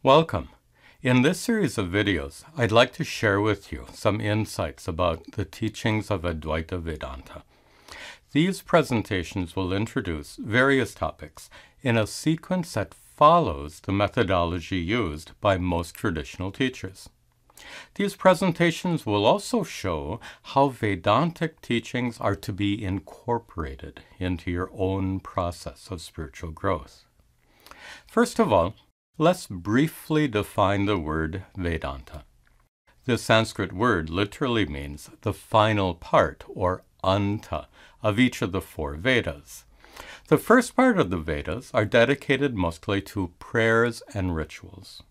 Welcome. In this series of videos, I'd like to share with you some insights about the teachings of Advaita Vedanta. These presentations will introduce various topics in a sequence that follows the methodology used by most traditional teachers. These presentations will also show how Vedantic teachings are to be incorporated into your own process of spiritual growth. First of all, let's briefly define the word Vedanta. This Sanskrit word literally means the final part, or anta, of each of the four Vedas. The first part of the Vedas are dedicated mostly to prayers and rituals,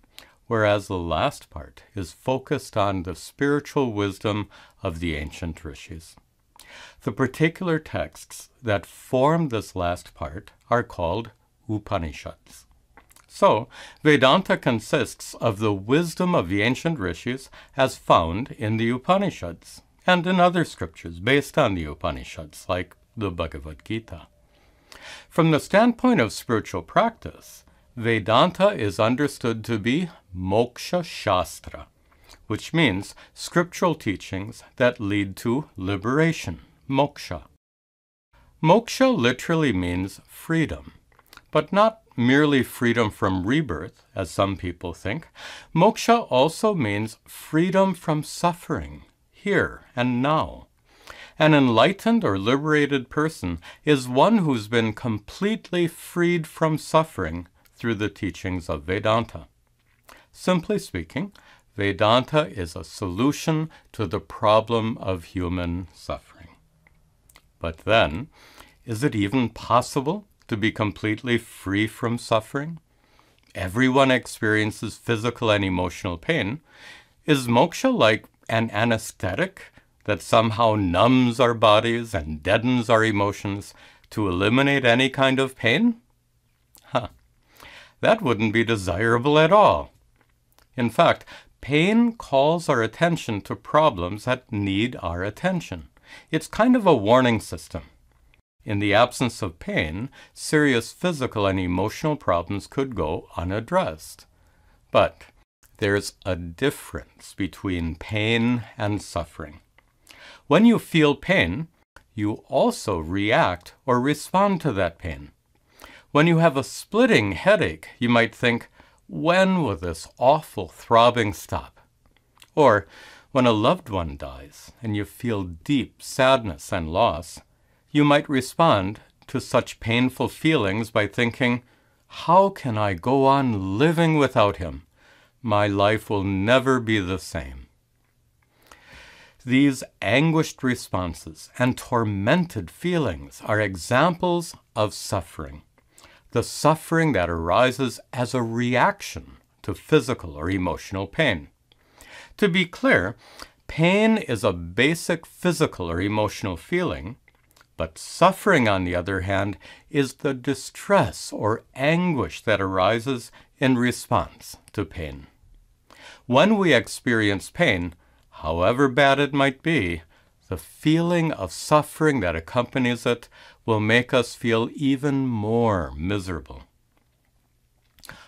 whereas the last part is focused on the spiritual wisdom of the ancient rishis. The particular texts that form this last part are called Upanishads. So, Vedanta consists of the wisdom of the ancient rishis as found in the Upanishads and in other scriptures based on the Upanishads, like the Bhagavad Gita. From the standpoint of spiritual practice, Vedanta is understood to be moksha shastra, which means scriptural teachings that lead to liberation, moksha. Moksha literally means freedom, but not merely freedom from rebirth, as some people think. Moksha also means freedom from suffering, here and now. An enlightened or liberated person is one who's been completely freed from suffering through the teachings of Vedanta. Simply speaking, Vedanta is a solution to the problem of human suffering. But then, is it even possible to be completely free from suffering? Everyone experiences physical and emotional pain. Is moksha like an anesthetic that somehow numbs our bodies and deadens our emotions to eliminate any kind of pain? That wouldn't be desirable at all. In fact, pain calls our attention to problems that need our attention. It's kind of a warning system. In the absence of pain, serious physical and emotional problems could go unaddressed. But there's a difference between pain and suffering. When you feel pain, you also react or respond to that pain. When you have a splitting headache, you might think, when will this awful throbbing stop? Or when a loved one dies and you feel deep sadness and loss, you might respond to such painful feelings by thinking, how can I go on living without him? My life will never be the same. These anguished responses and tormented feelings are examples of suffering, the suffering that arises as a reaction to physical or emotional pain. To be clear, pain is a basic physical or emotional feeling, but suffering, on the other hand, is the distress or anguish that arises in response to pain. When we experience pain, however bad it might be, the feeling of suffering that accompanies it will make us feel even more miserable.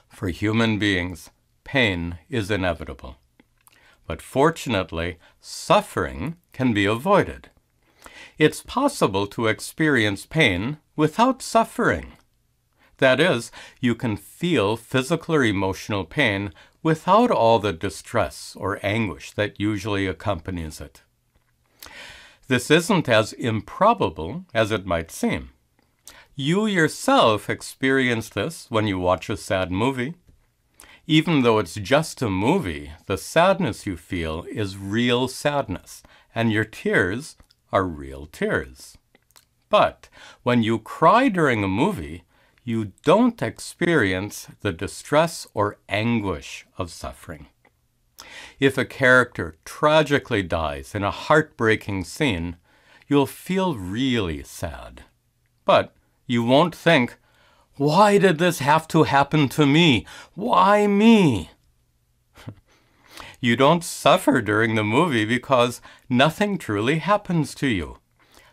For human beings, pain is inevitable. But fortunately, suffering can be avoided. It's possible to experience pain without suffering. That is, you can feel physical or emotional pain without all the distress or anguish that usually accompanies it. This isn't as improbable as it might seem. You yourself experience this when you watch a sad movie. Even though it's just a movie, the sadness you feel is real sadness, and your tears are real tears. But when you cry during a movie, you don't experience the distress or anguish of suffering. If a character tragically dies in a heartbreaking scene, you'll feel really sad. But you won't think, why did this have to happen to me? Why me? You don't suffer during the movie because nothing truly happens to you.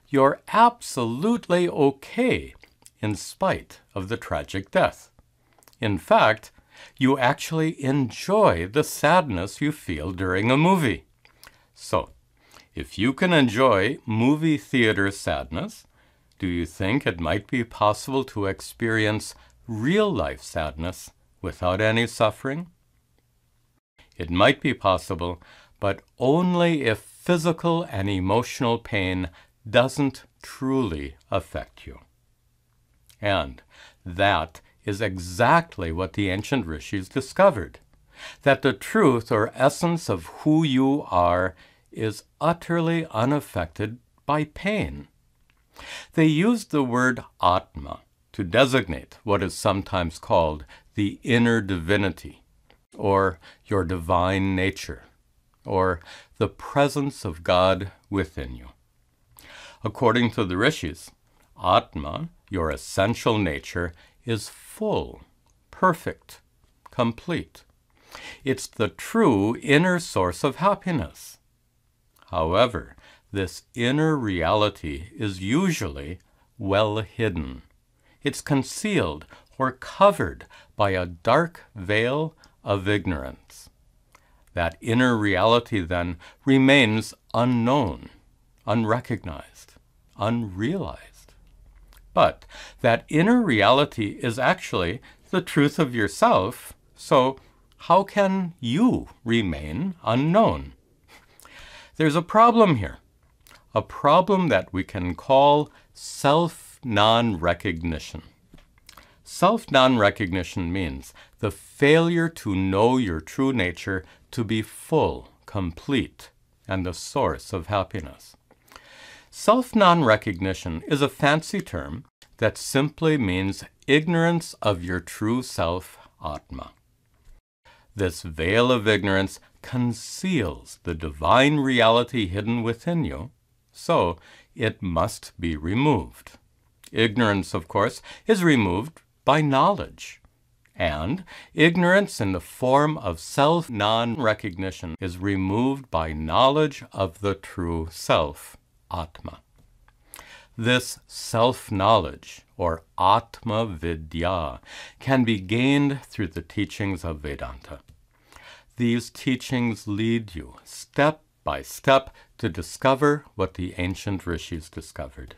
You're absolutely okay in spite of the tragic death. In fact, You actually enjoy the sadness you feel during a movie. So, if you can enjoy movie theater sadness, do you think it might be possible to experience real-life sadness without any suffering? It might be possible, but only if physical and emotional pain doesn't truly affect you. And that is exactly what the ancient rishis discovered, that the truth or essence of who you are is utterly unaffected by pain. They used the word atma to designate what is sometimes called the inner divinity, or your divine nature, or the presence of God within you. According to the rishis, atma, your essential nature, is full, perfect, complete. It's the true inner source of happiness. However, this inner reality is usually well hidden. It's concealed or covered by a dark veil of ignorance. That inner reality then remains unknown, unrecognized, unrealized. But that inner reality is actually the truth of yourself, so how can you remain unknown? There's a problem here, a problem that we can call self-non-recognition. Self-non-recognition means the failure to know your true nature to be full, complete, and the source of happiness. Self-non-recognition is a fancy term that simply means ignorance of your true self, atma. This veil of ignorance conceals the divine reality hidden within you, so it must be removed. Ignorance, of course, is removed by knowledge. And ignorance in the form of self-non-recognition is removed by knowledge of the true self, atma. This self-knowledge, or atma vidya, can be gained through the teachings of Vedanta. These teachings lead you step by step to discover what the ancient rishis discovered.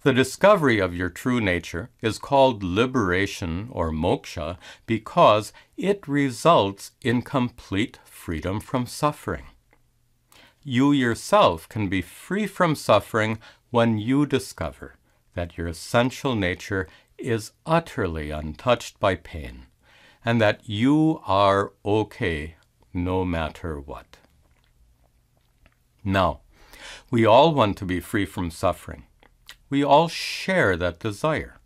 The discovery of your true nature is called liberation or moksha because it results in complete freedom from suffering. You yourself can be free from suffering when you discover that your essential nature is utterly untouched by pain, and that you are okay no matter what. Now, we all want to be free from suffering. We all share that desire.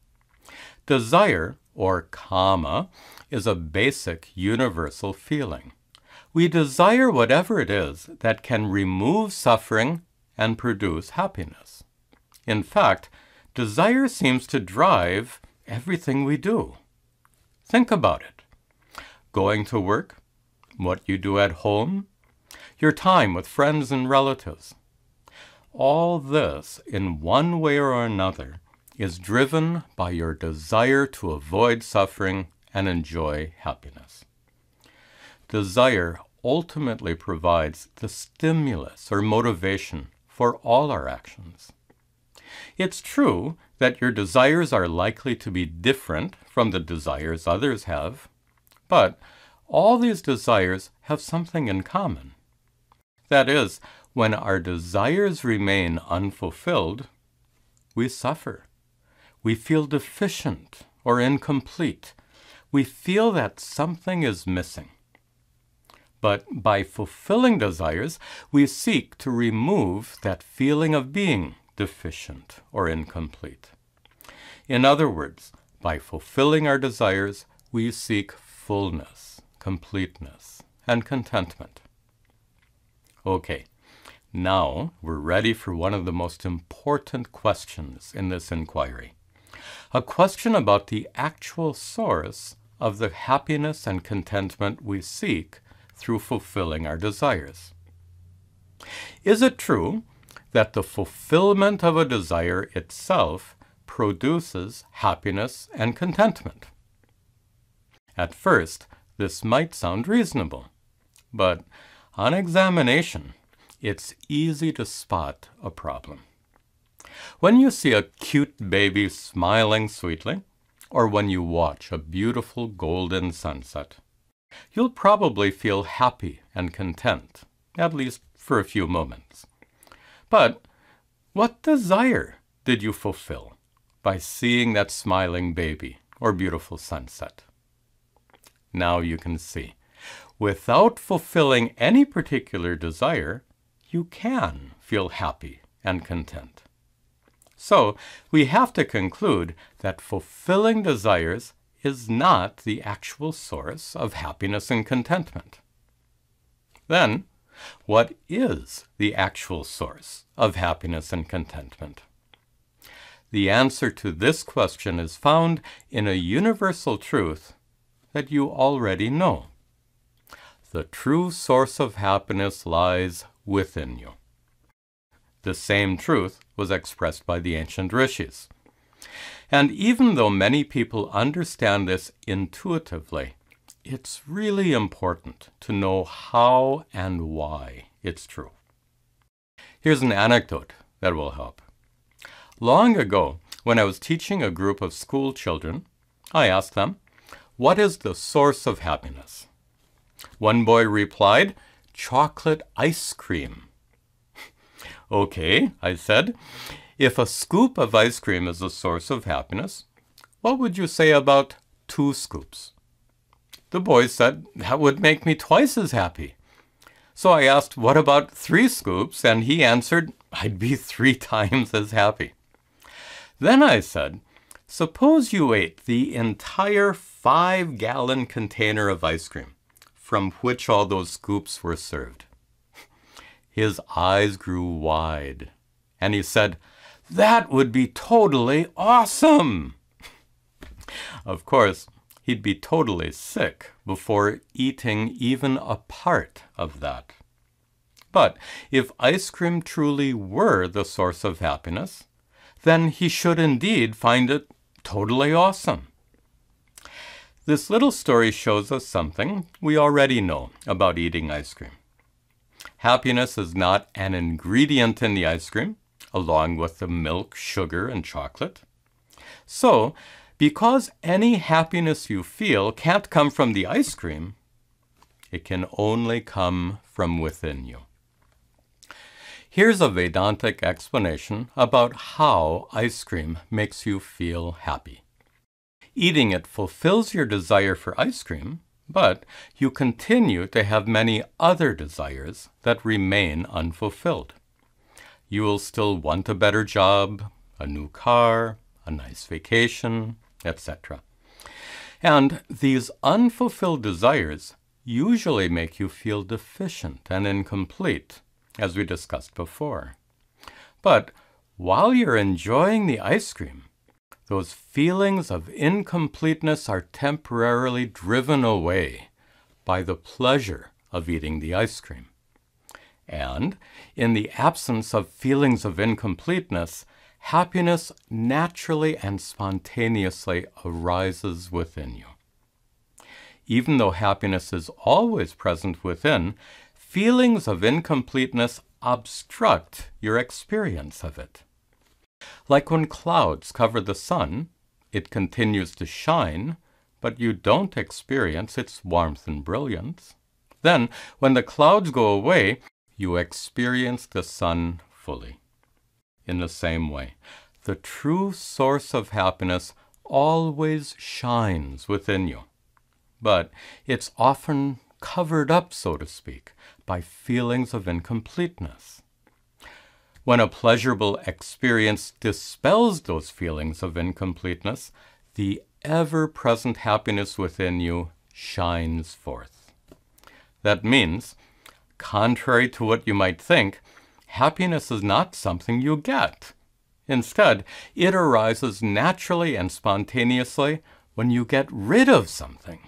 Desire, or kama, is a basic universal feeling. We desire whatever it is that can remove suffering and produce happiness. In fact, desire seems to drive everything we do. Think about it. Going to work, what you do at home, your time with friends and relatives. All this, in one way or another, is driven by your desire to avoid suffering and enjoy happiness. Desire ultimately provides the stimulus or motivation for all our actions. It's true that your desires are likely to be different from the desires others have, but all these desires have something in common. That is, when our desires remain unfulfilled, we suffer. We feel deficient or incomplete. We feel that something is missing. But by fulfilling desires, we seek to remove that feeling of being deficient or incomplete. In other words, by fulfilling our desires, we seek fullness, completeness, and contentment. Okay, now we're ready for one of the most important questions in this inquiry. A question about the actual source of the happiness and contentment we seek through fulfilling our desires. Is it true that the fulfillment of a desire itself produces happiness and contentment? At first, this might sound reasonable, but on examination, it's easy to spot a problem. When you see a cute baby smiling sweetly, or when you watch a beautiful golden sunset, you'll probably feel happy and content, at least for a few moments. But what desire did you fulfill by seeing that smiling baby or beautiful sunset? Now you can see, without fulfilling any particular desire, you can feel happy and content. So we have to conclude that fulfilling desires is not the actual source of happiness and contentment. Then, what is the actual source of happiness and contentment? The answer to this question is found in a universal truth that you already know. The true source of happiness lies within you. The same truth was expressed by the ancient rishis. And even though many people understand this intuitively, it's really important to know how and why it's true. Here's an anecdote that will help. Long ago, when I was teaching a group of school children, I asked them, "What is the source of happiness?" One boy replied, "Chocolate ice cream." "Okay," I said, "if a scoop of ice cream is the source of happiness, what would you say about 2 scoops? The boy said, "That would make me twice as happy." So I asked, "What about 3 scoops?" And he answered, "I'd be 3 times as happy." Then I said, "Suppose you ate the entire 5-gallon container of ice cream, from which all those scoops were served." His eyes grew wide, and he said, "That would be totally awesome." Of course, he'd be totally sick before eating even a part of that. But if ice cream truly were the source of happiness, then he should indeed find it totally awesome. This little story shows us something we already know about eating ice cream. Happiness is not an ingredient in the ice cream, along with the milk, sugar, and chocolate. So, because any happiness you feel can't come from the ice cream, it can only come from within you. Here's a Vedantic explanation about how ice cream makes you feel happy. Eating it fulfills your desire for ice cream, but you continue to have many other desires that remain unfulfilled. You will still want a better job, a new car, a nice vacation, etc. And these unfulfilled desires usually make you feel deficient and incomplete, as we discussed before. But while you're enjoying the ice cream, those feelings of incompleteness are temporarily driven away by the pleasure of eating the ice cream. And in the absence of feelings of incompleteness, happiness naturally and spontaneously arises within you. Even though happiness is always present within, feelings of incompleteness obstruct your experience of it. Like when clouds cover the sun, it continues to shine, but you don't experience its warmth and brilliance. Then, when the clouds go away, you experience the sun fully. In the same way, the true source of happiness always shines within you, but it's often covered up, so to speak, by feelings of incompleteness. When a pleasurable experience dispels those feelings of incompleteness, the ever-present happiness within you shines forth. That means, contrary to what you might think, happiness is not something you get. Instead, it arises naturally and spontaneously when you get rid of something,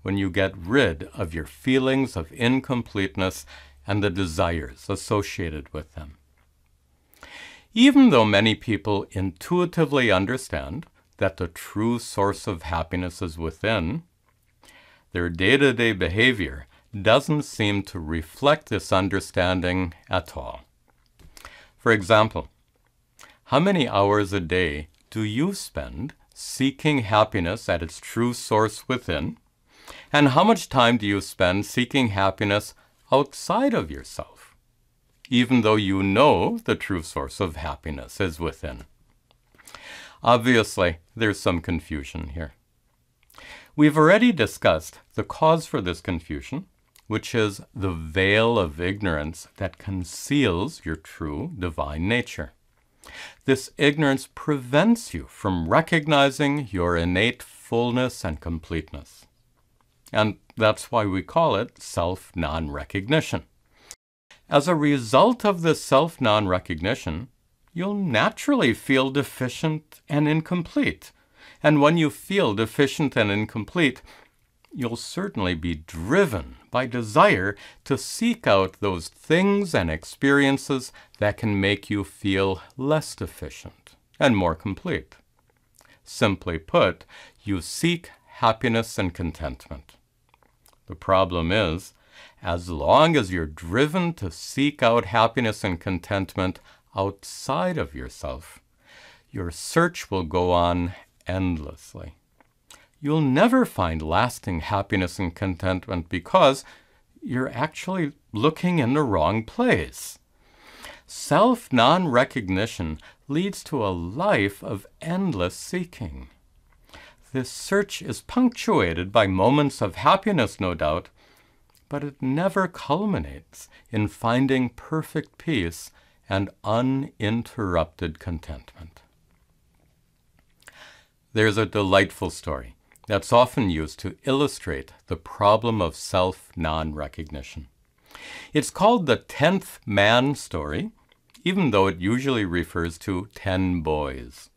when you get rid of your feelings of incompleteness and the desires associated with them. Even though many people intuitively understand that the true source of happiness is within, their day-to-day behavior doesn't seem to reflect this understanding at all. For example, how many hours a day do you spend seeking happiness at its true source within? And how much time do you spend seeking happiness outside of yourself, even though you know the true source of happiness is within? Obviously, there's some confusion here. We've already discussed the cause for this confusion, which is the veil of ignorance that conceals your true divine nature. This ignorance prevents you from recognizing your innate fullness and completeness. And that's why we call it self-non-recognition. As a result of this self-non-recognition, you'll naturally feel deficient and incomplete. And when you feel deficient and incomplete, you'll certainly be driven by desire to seek out those things and experiences that can make you feel less deficient and more complete. Simply put, you seek happiness and contentment. The problem is, as long as you're driven to seek out happiness and contentment outside of yourself, your search will go on endlessly. You'll never find lasting happiness and contentment because you're actually looking in the wrong place. Self-non-recognition leads to a life of endless seeking. This search is punctuated by moments of happiness, no doubt, but it never culminates in finding perfect peace and uninterrupted contentment. There's a delightful story that's often used to illustrate the problem of self-non-recognition. It's called the 10th man story, even though it usually refers to 10 boys.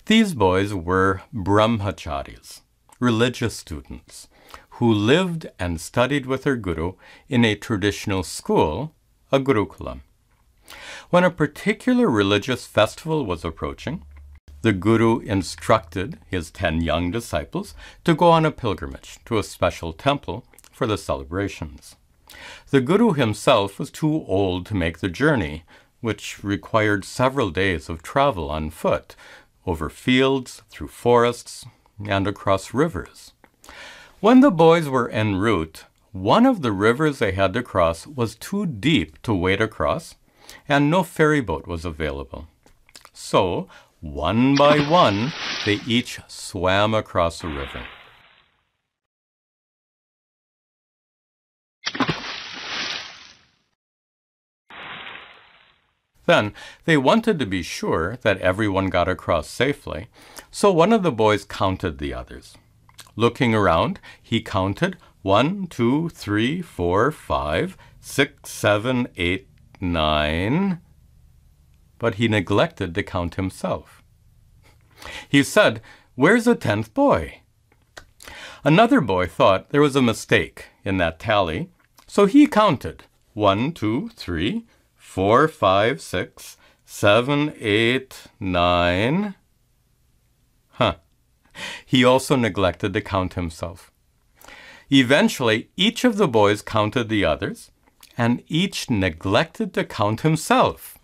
These boys were brahmacharis, religious students, who lived and studied with their guru in a traditional school, a gurukulam. When a particular religious festival was approaching, the guru instructed his 10 young disciples to go on a pilgrimage to a special temple for the celebrations. The guru himself was too old to make the journey, which required several days of travel on foot, over fields, through forests, and across rivers. When the boys were en route, one of the rivers they had to cross was too deep to wade across, and no ferry boat was available. So, one by one, they each swam across the river. Then, they wanted to be sure that everyone got across safely, so one of the boys counted the others. Looking around, he counted 1, 2, 3, 4, 5, 6, 7, 8, 9, but he neglected to count himself. He said, "Where's the 10th boy?" Another boy thought there was a mistake in that tally, so he counted 1, 2, 3, 4, 5, 6, 7, 8, 9. He also neglected to count himself. Eventually, each of the boys counted the others, and each neglected to count himself.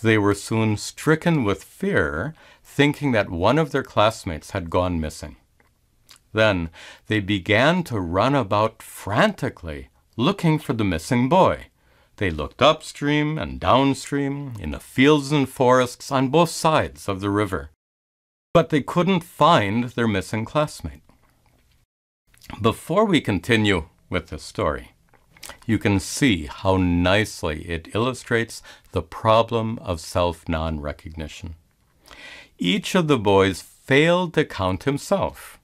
They were soon stricken with fear, thinking that one of their classmates had gone missing. Then they began to run about frantically, looking for the missing boy. They looked upstream and downstream, in the fields and forests on both sides of the river. But they couldn't find their missing classmate. Before we continue with this story, you can see how nicely it illustrates the problem of self-non-recognition. Each of the boys failed to count himself,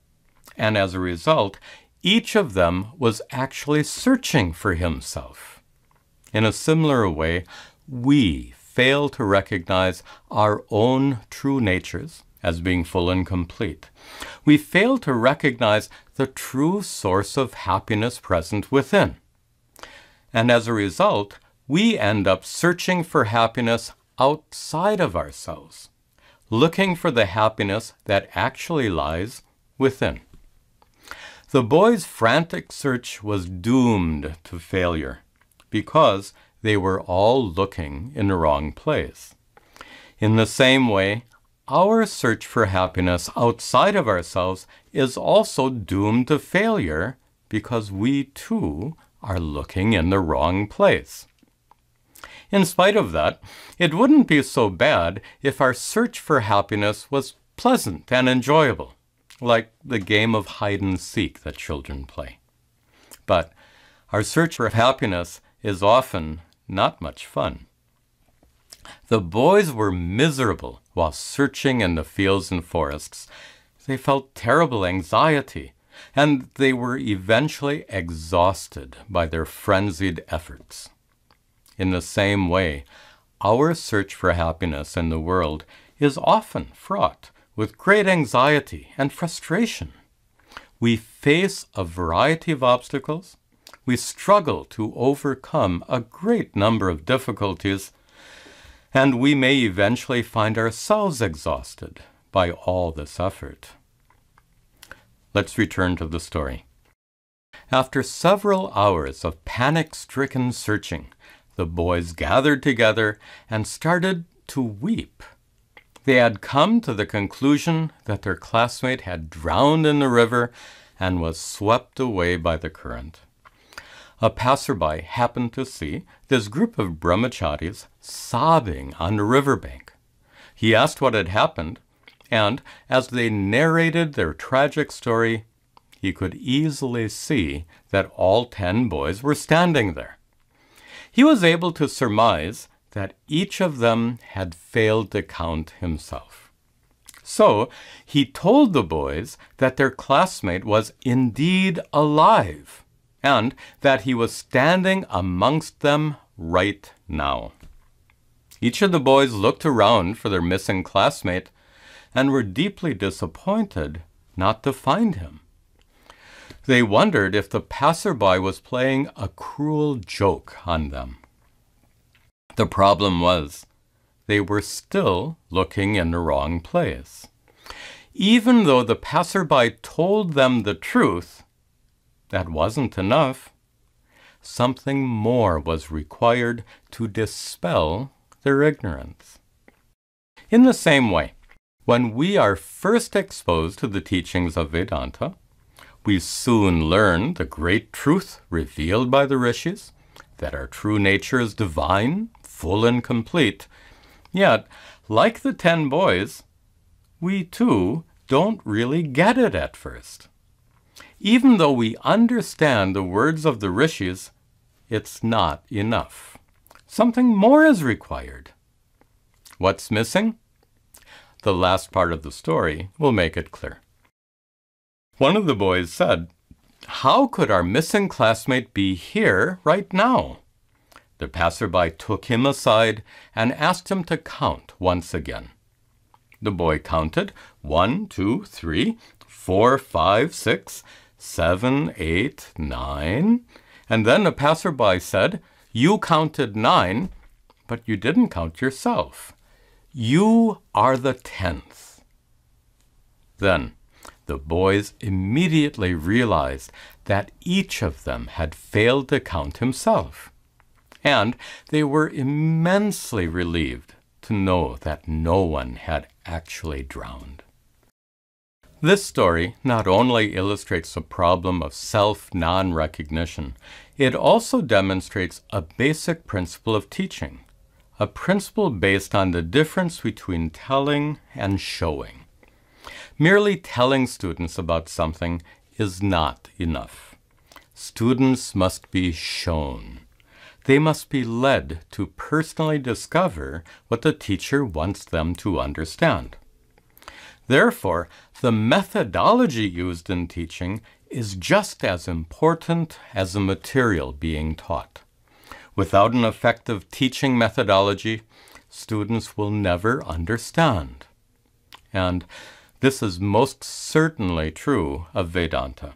and as a result, each of them was actually searching for himself. In a similar way, we fail to recognize our own true natures as being full and complete. We fail to recognize the true source of happiness present within. And as a result, we end up searching for happiness outside of ourselves, looking for the happiness that actually lies within. The boys' frantic search was doomed to failure because they were all looking in the wrong place. In the same way, our search for happiness outside of ourselves is also doomed to failure because we too are looking in the wrong place. In spite of that, it wouldn't be so bad if our search for happiness was pleasant and enjoyable, like the game of hide and seek that children play. But our search for happiness is often not much fun. The boys were miserable while searching in the fields and forests. They felt terrible anxiety, and they were eventually exhausted by their frenzied efforts. In the same way, our search for happiness in the world is often fraught with great anxiety and frustration. We face a variety of obstacles. We struggle to overcome a great number of difficulties, and we may eventually find ourselves exhausted by all this effort. Let's return to the story. After several hours of panic-stricken searching, the boys gathered together and started to weep. They had come to the conclusion that their classmate had drowned in the river and was swept away by the current. A passerby happened to see this group of brahmacharis sobbing on the riverbank. He asked what had happened, and as they narrated their tragic story, he could easily see that all 10 boys were standing there. He was able to surmise that each of them had failed to count himself. So he told the boys that their classmate was indeed alive, and that he was standing amongst them right now. Each of the boys looked around for their missing classmate and were deeply disappointed not to find him. They wondered if the passerby was playing a cruel joke on them. The problem was, they were still looking in the wrong place. Even though the passerby told them the truth, that wasn't enough. Something more was required to dispel their ignorance. In the same way, when we are first exposed to the teachings of Vedanta, we soon learn the great truth revealed by the rishis, that our true nature is divine, full and complete. Yet, like the 10 boys, we too don't really get it at first. Even though we understand the words of the rishis, it's not enough. Something more is required. What's missing? The last part of the story will make it clear. One of the boys said, "How could our missing classmate be here right now?" The passerby took him aside and asked him to count once again. The boy counted 1, 2, 3, 4, 5, 6, 7, 8, 9. And then the passerby said, "You counted 9, but you didn't count yourself. You are the 10th. Then the boys immediately realized that each of them had failed to count himself. And they were immensely relieved to know that no one had actually drowned. This story not only illustrates the problem of self-non-recognition, it also demonstrates a basic principle of teaching, a principle based on the difference between telling and showing. Merely telling students about something is not enough. Students must be shown. They must be led to personally discover what the teacher wants them to understand. Therefore, the methodology used in teaching is just as important as the material being taught. Without an effective teaching methodology, students will never understand. And this is most certainly true of Vedanta.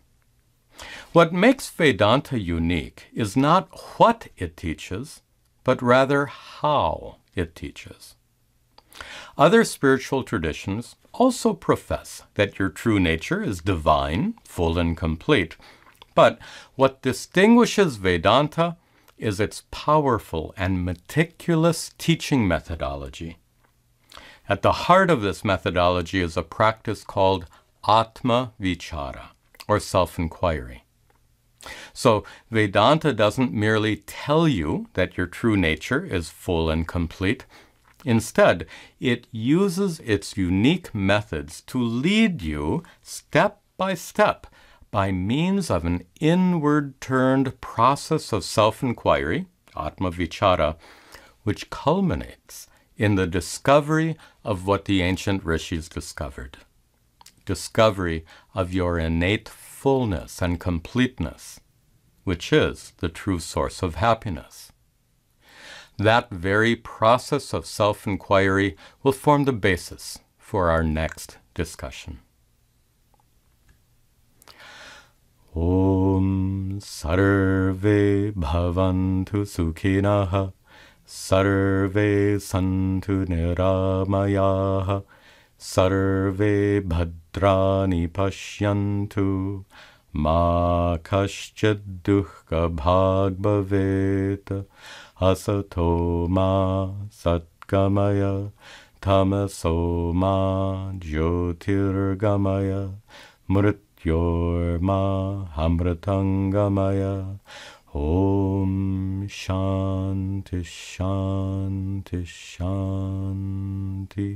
What makes Vedanta unique is not what it teaches, but rather how it teaches. Other spiritual traditions also profess that your true nature is divine, full and complete. But what distinguishes Vedanta is its powerful and meticulous teaching methodology. At the heart of this methodology is a practice called atma vichara, or self-inquiry. So Vedanta doesn't merely tell you that your true nature is full and complete. Instead, it uses its unique methods to lead you step by step by means of an inward-turned process of self-inquiry, atma vichara, which culminates in the discovery of what the ancient rishis discovered. Discovery of your innate fullness and completeness, which is the true source of happiness. That very process of self-inquiry will form the basis for our next discussion. Om Sarve Bhavantu Sukhinah Sarve Santu Niramayaha Sarve Bhadrani Pashyantu Ma Kaschid Dukkha Bhag Bhavet Asato Ma Satgamaya Tamaso Ma Jyotirgamaya Mrityorma Amritangamaya. Om Shanti Shanti Shanti.